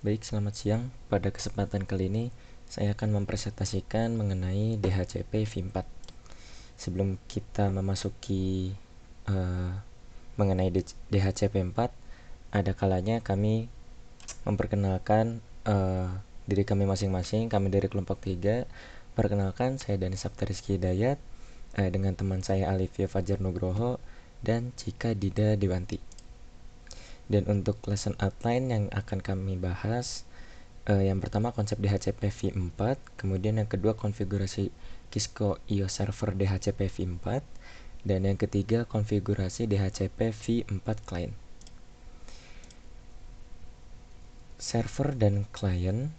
Baik, selamat siang. Pada kesempatan kali ini, saya akan mempresentasikan mengenai DHCP V4. Sebelum kita memasuki uh, mengenai DHCP 4, ada kalanya kami memperkenalkan diri kami masing-masing. Kami dari kelompok 3. Perkenalkan, saya Dani Sapta Rizky Hidayat dengan teman saya Alivia Fajar Nugroho dan Cika Dida Dewanti. Dan untuk lesson outline yang akan kami bahas, yang pertama konsep DHCP v4, kemudian yang kedua konfigurasi Kisco IO server DHCP v4, dan yang ketiga konfigurasi DHCP v4 client. Server dan klien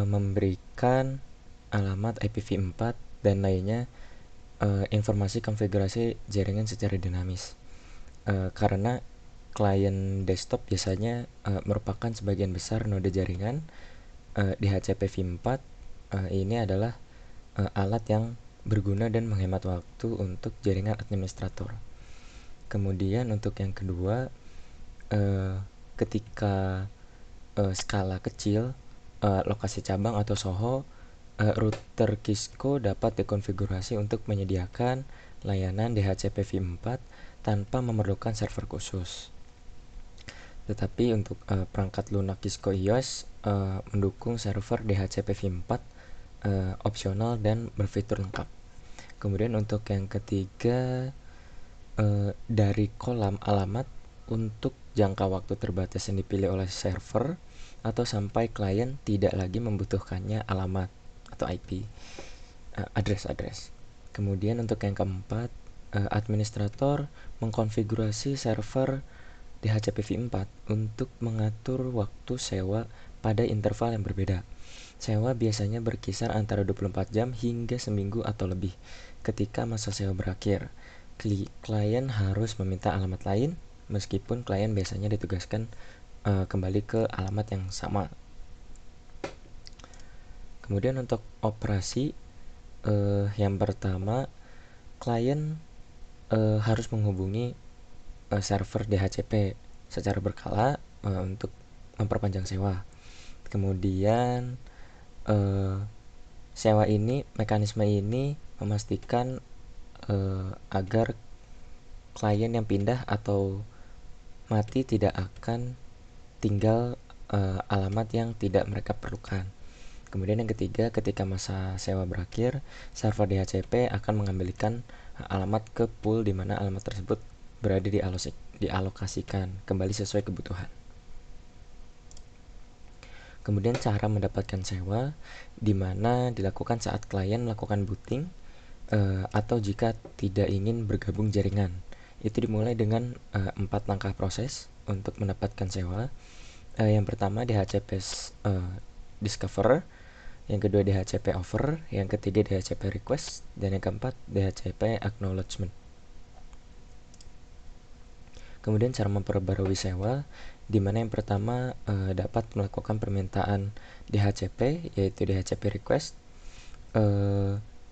memberikan alamat IPv4 dan lainnya informasi konfigurasi jaringan secara dinamis. Karena klien desktop biasanya merupakan sebagian besar node jaringan, DHCP v4 ini adalah alat yang berguna dan menghemat waktu untuk jaringan administrator. Kemudian untuk yang kedua, ketika skala kecil, lokasi cabang atau SOHO, router Kisco dapat dikonfigurasi untuk menyediakan layanan DHCP v4 tanpa memerlukan server khusus. Tetapi untuk perangkat lunak Kisco iOS mendukung server DHCP v4 opsional dan berfitur lengkap. Kemudian untuk yang ketiga, dari kolam alamat untuk jangka waktu terbatas yang dipilih oleh server atau sampai klien tidak lagi membutuhkannya alamat atau IP, address. Kemudian untuk yang keempat, administrator mengkonfigurasi server DHCP v4 untuk mengatur waktu sewa pada interval yang berbeda. Sewa biasanya berkisar antara 24 jam hingga seminggu atau lebih. Ketika masa sewa berakhir, klien harus meminta alamat lain, meskipun klien biasanya ditugaskan kembali ke alamat yang sama. Kemudian untuk operasi, yang pertama, klien harus menghubungi server DHCP secara berkala untuk memperpanjang sewa. Kemudian mekanisme ini memastikan agar klien yang pindah atau mati tidak akan tinggal alamat yang tidak mereka perlukan. Kemudian yang ketiga, ketika masa sewa berakhir, server DHCP akan mengembalikan alamat ke pool di mana alamat tersebut berada dialokasikan kembali sesuai kebutuhan. Kemudian cara mendapatkan sewa, di mana dilakukan saat klien melakukan booting atau jika tidak ingin bergabung jaringan. Itu dimulai dengan 4 langkah proses untuk mendapatkan sewa. Yang pertama DHCP discover, yang kedua DHCP offer, yang ketiga DHCP request, dan yang keempat DHCP acknowledgement. Kemudian cara memperbarui sewa, di mana yang pertama dapat melakukan permintaan DHCP, yaitu DHCP request.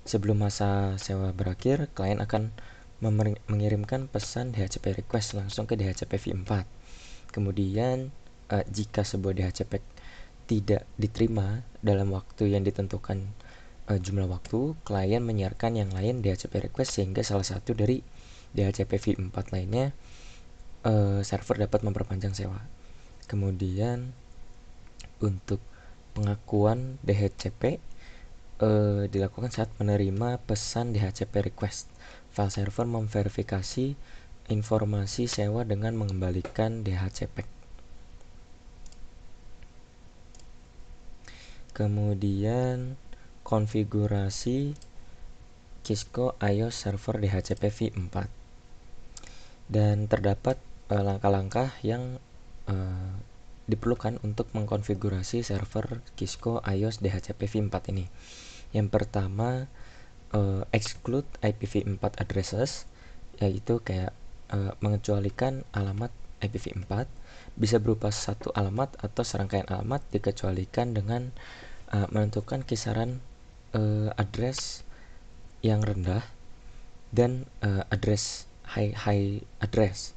Sebelum masa sewa berakhir, klien akan mengirimkan pesan DHCP request langsung ke DHCP v4. Kemudian jika sebuah DHCP tidak diterima dalam waktu yang ditentukan jumlah waktu, klien menyiarkan yang lain DHCP request sehingga salah satu dari DHCP v4 lainnya server dapat memperpanjang sewa. Kemudian untuk pengakuan DHCP dilakukan saat menerima pesan DHCP request. File server memverifikasi informasi sewa dengan mengembalikan DHCP. Kemudian konfigurasi Kisco iOS server DHCP v4. Dan terdapat langkah-langkah yang diperlukan untuk mengkonfigurasi server Kisco iOS DHCP v4 ini. Yang pertama, exclude IPv4 addresses, yaitu kayak mengecualikan alamat IPv4 bisa berupa satu alamat atau serangkaian alamat, dikecualikan dengan menentukan kisaran address yang rendah dan address high address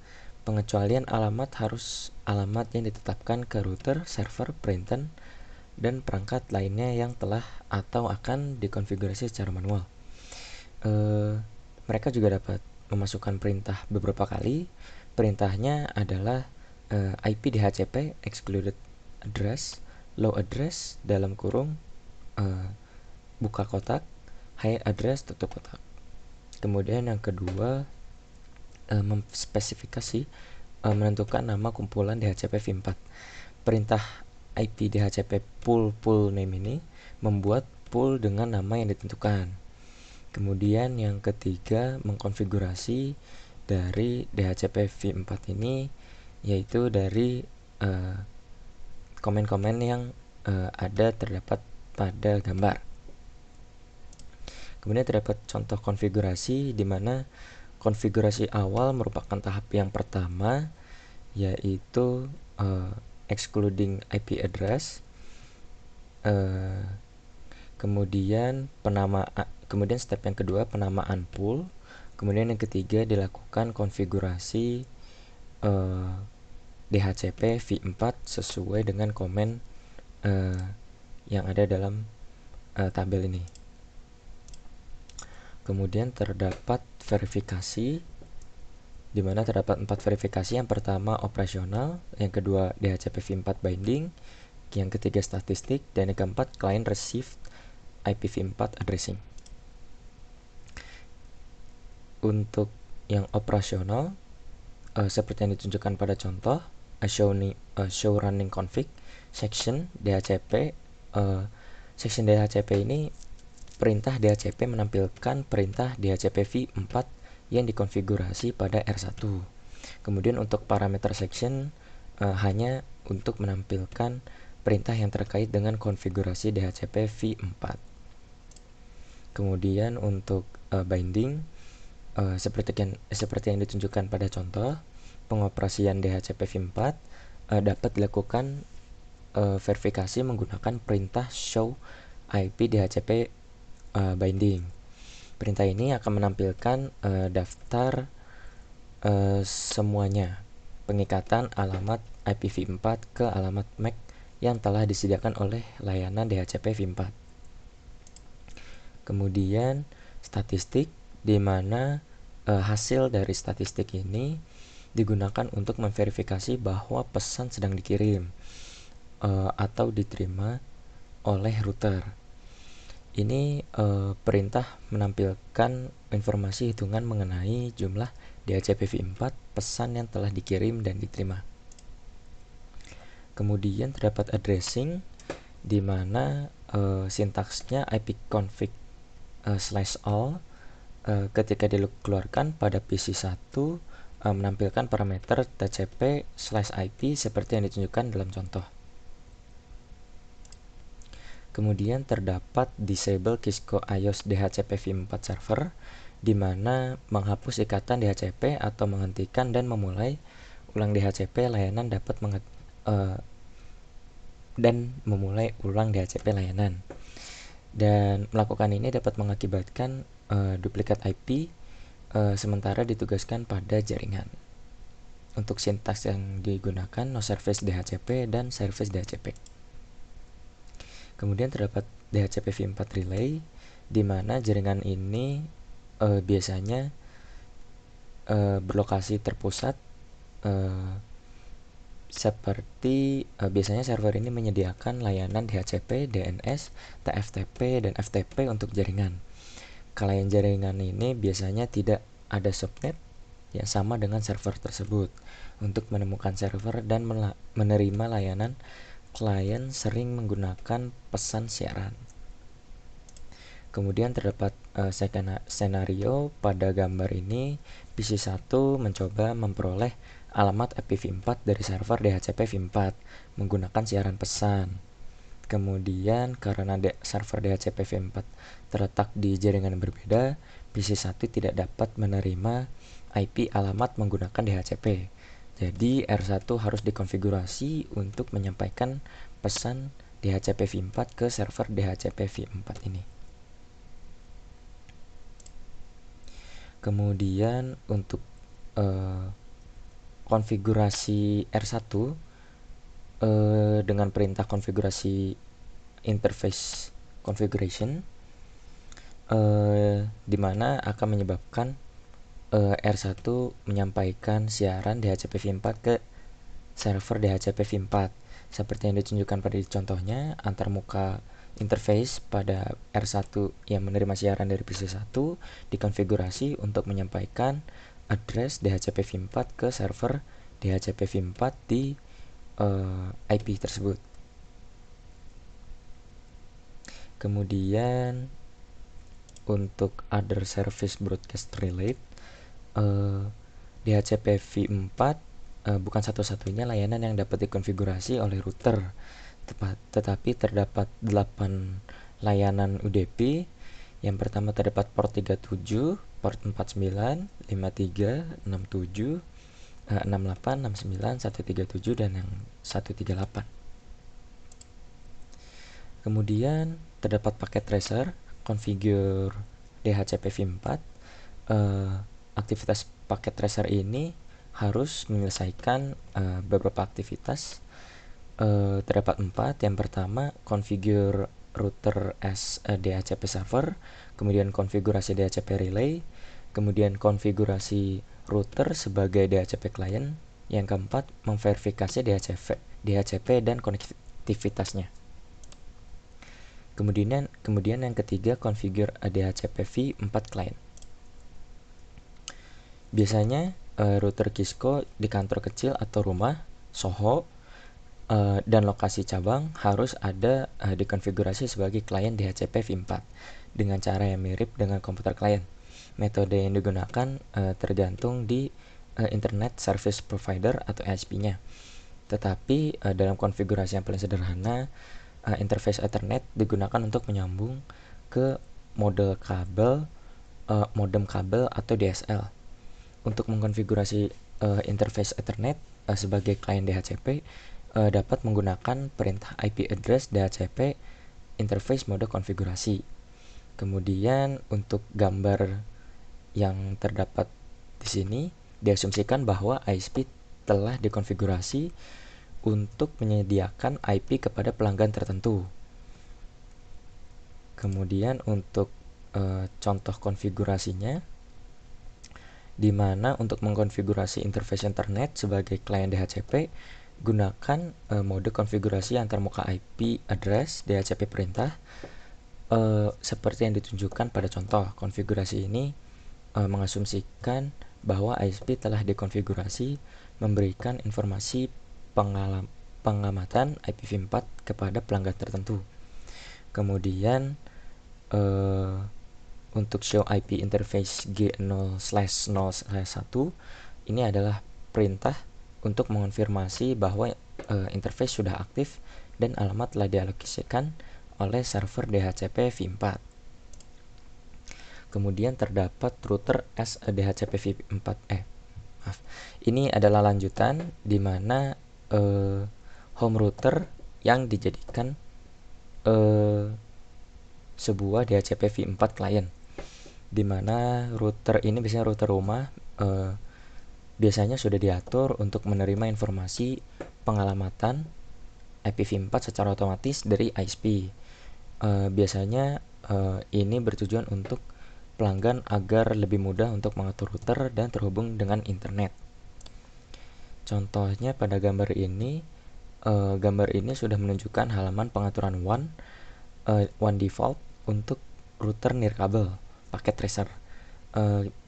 pengecualian alamat harus alamat yang ditetapkan ke router, server, printer, dan perangkat lainnya yang telah atau akan dikonfigurasi secara manual. Mereka juga dapat memasukkan perintah beberapa kali. Perintahnya adalah IP DHCP excluded address, low address dalam kurung buka kotak, high address tutup kotak. Kemudian yang kedua, memspesifikasi menentukan nama kumpulan DHCP v4. Perintah IP DHCP pool name ini membuat pool dengan nama yang ditentukan. Kemudian yang ketiga, mengkonfigurasi dari DHCP v4 ini, yaitu dari komen-komen yang ada terdapat pada gambar. Kemudian terdapat contoh konfigurasi di mana konfigurasi awal merupakan tahap yang pertama, yaitu excluding IP address. Kemudian step yang kedua, penamaan pool. Kemudian yang ketiga, dilakukan konfigurasi DHCP v4 sesuai dengan komen yang ada dalam tabel ini. Kemudian terdapat verifikasi, di mana terdapat 4 verifikasi. Yang pertama operasional, yang kedua DHCP v4 binding, yang ketiga statistik, dan yang keempat client received IPv4 addressing. Untuk yang operasional, seperti yang ditunjukkan pada contoh, show running config section DHCP. Section DHCP ini perintah DHCP menampilkan perintah DHCP v4 yang dikonfigurasi pada R1. Kemudian untuk parameter section hanya untuk menampilkan perintah yang terkait dengan konfigurasi DHCP v4. Kemudian untuk binding, seperti yang ditunjukkan pada contoh, pengoperasian DHCP v4 dapat dilakukan verifikasi menggunakan perintah show IP DHCP binding. Perintah ini akan menampilkan daftar semuanya pengikatan alamat IPv4 ke alamat MAC yang telah disediakan oleh layanan DHCP v4. Kemudian statistik, di mana hasil dari statistik ini digunakan untuk memverifikasi bahwa pesan sedang dikirim atau diterima oleh router. Ini perintah menampilkan informasi hitungan mengenai jumlah DHCP v4 pesan yang telah dikirim dan diterima. Kemudian terdapat addressing, di mana sintaksnya ipconfig /all ketika dikeluarkan pada PC1 menampilkan parameter tcp/ip seperti yang ditunjukkan dalam contoh. Kemudian terdapat disable Cisco iOS DHCP v4 server, di mana menghapus ikatan DHCP atau menghentikan dan memulai ulang DHCP layanan memulai ulang DHCP layanan. Dan melakukan ini dapat mengakibatkan duplikat IP sementara ditugaskan pada jaringan. Untuk sintaks yang digunakan no service DHCP dan service DHCP. Kemudian terdapat DHCP v4 relay, di mana jaringan ini biasanya berlokasi terpusat, seperti biasanya server ini menyediakan layanan DHCP, DNS, TFTP, dan FTP untuk jaringan. Klien jaringan ini biasanya tidak ada subnet yang sama dengan server tersebut. Untuk menemukan server dan menerima layanan, klien sering menggunakan pesan siaran. Kemudian terdapat skenario pada gambar ini. PC1 mencoba memperoleh alamat IPv4 dari server DHCP v4 menggunakan siaran pesan. Kemudian karena server DHCP v4 terletak di jaringan yang berbeda, PC1 tidak dapat menerima IP alamat menggunakan DHCP. Jadi R1 harus dikonfigurasi untuk menyampaikan pesan DHCP v4 ke server DHCP v4 ini. Kemudian untuk konfigurasi R1 dengan perintah konfigurasi interface configuration, di mana akan menyebabkan R1 menyampaikan siaran DHCP v4 ke server DHCP v4 seperti yang ditunjukkan pada contohnya. Antarmuka interface pada R1 yang menerima siaran dari PC1 dikonfigurasi untuk menyampaikan address DHCP v4 ke server DHCP v4 di IP tersebut. Kemudian untuk other service broadcast relay, DHCP v4 bukan satu-satunya layanan yang dapat dikonfigurasi oleh router, tetapi terdapat 8 layanan UDP. Yang pertama terdapat port 37, port 49, 53, 67, 68, 69, 137, dan yang 138. Kemudian terdapat paket tracer, configure DHCP v4. Aktivitas paket tracer ini harus menyelesaikan beberapa aktivitas. Terdapat 4. Yang pertama, configure router as DHCP server, kemudian konfigurasi DHCP relay, kemudian konfigurasi router sebagai DHCP client. Yang keempat, memverifikasi DHCP dan konektivitasnya. Kemudian yang ketiga, configure DHCP v4 client. Biasanya router Cisco di kantor kecil atau rumah, SOHO, dan lokasi cabang harus ada dikonfigurasi sebagai klien DHCP v4 dengan cara yang mirip dengan komputer klien. Metode yang digunakan tergantung di Internet Service Provider atau ISP-nya. Tetapi dalam konfigurasi yang paling sederhana, interface Ethernet digunakan untuk menyambung ke modem kabel atau DSL. Untuk mengkonfigurasi interface Ethernet sebagai klien DHCP dapat menggunakan perintah IP address DHCP interface mode konfigurasi. Kemudian untuk gambar yang terdapat di sini diasumsikan bahwa ISP telah dikonfigurasi untuk menyediakan IP kepada pelanggan tertentu. Kemudian untuk contoh konfigurasinya, di mana untuk mengkonfigurasi interface internet sebagai klien DHCP, gunakan mode konfigurasi antarmuka IP address DHCP perintah seperti yang ditunjukkan pada contoh. Konfigurasi ini mengasumsikan bahwa ISP telah dikonfigurasi memberikan informasi pengamatan IPv4 kepada pelanggan tertentu. Kemudian untuk show IP interface G0/0/1 ini adalah perintah untuk mengonfirmasi bahwa interface sudah aktif dan alamat telah dialokasikan oleh server DHCP v4. Kemudian terdapat router as DHCP v4. Ini adalah lanjutan di mana home router yang dijadikan sebuah DHCP v4 client, di mana router ini biasanya router rumah biasanya sudah diatur untuk menerima informasi pengalamatan IPv4 secara otomatis dari ISP. Biasanya ini bertujuan untuk pelanggan agar lebih mudah untuk mengatur router dan terhubung dengan internet. Contohnya pada gambar ini sudah menunjukkan halaman pengaturan WAN default untuk router nirkabel paket tracer.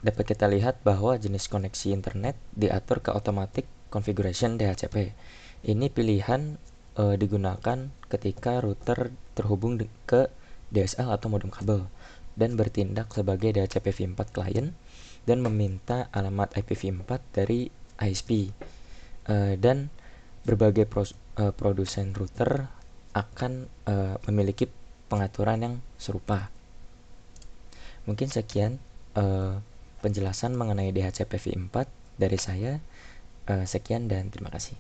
Dapat kita lihat bahwa jenis koneksi internet diatur ke automatic configuration DHCP. Ini pilihan digunakan ketika router terhubung ke DSL atau modem kabel dan bertindak sebagai DHCP v4 client dan meminta alamat IPv4 dari ISP. Dan berbagai produsen router akan memiliki pengaturan yang serupa. Mungkin sekian penjelasan mengenai DHCP v4 dari saya. Sekian dan terima kasih.